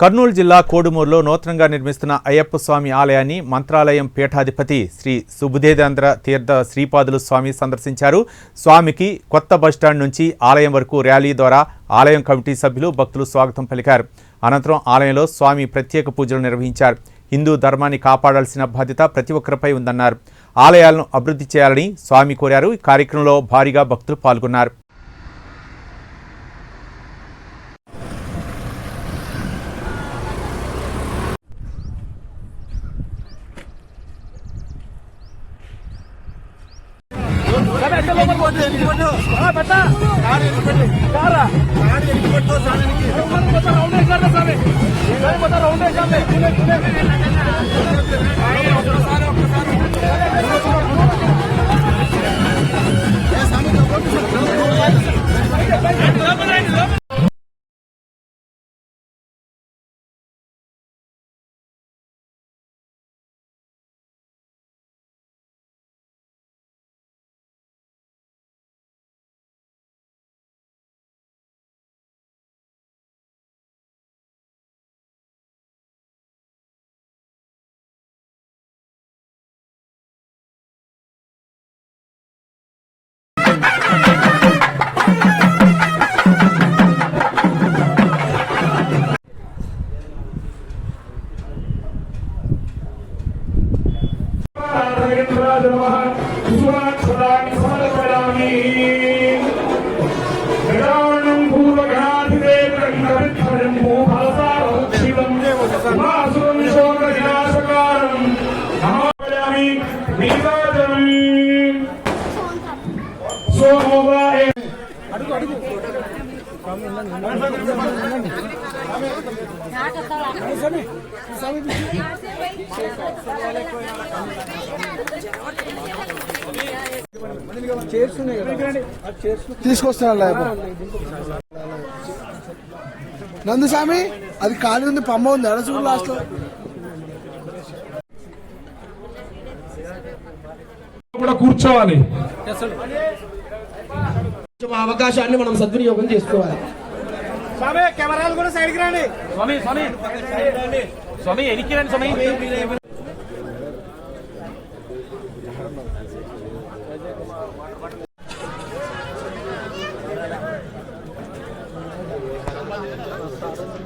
కర్నూలు జిల్లా కోడుమూరులో నూతనంగా నిర్మిస్తున్న అయ్యప్ప స్వామి ఆలయాన్ని మంత్రాలయం పీఠాధిపతి శ్రీ సుబుధేంద్ర తీర్థ శ్రీపాదులు స్వామి సందర్శించారు. స్వామికి కొత్త బస్టాండ్ నుంచి ఆలయం వరకు ర్యాలీ ద్వారా ఆలయం కమిటీ సభ్యులు భక్తులు స్వాగతం పలికారు. అనంతరం ఆలయంలో స్వామి ప్రత్యేక పూజలు నిర్వహించారు. హిందూ ధర్మాన్ని కాపాడాల్సిన బాధ్యత ప్రతి ఒక్కరిపై ఉందన్నారు. ఆలయాలను అభివృద్ధి చేయాలని స్వామి కోరారు. ఈ కార్యక్రమంలో భారీగా భక్తులు పాల్గొన్నారు. తీసుకొస్తున్నా నందుస్వామి అది ఖాళీ ఉంది, పమ్మ ఉంది అడసూరు లాస్ట్ లో కూడా కూర్చోవాలి. అవకాశాన్ని మనం సద్వినియోగం చేసుకోవాలి. కెమెరాలు కూడా సైడ్కి రండి. స్వామి స్వామి స్వామి ఎనికి రండి స్వామి.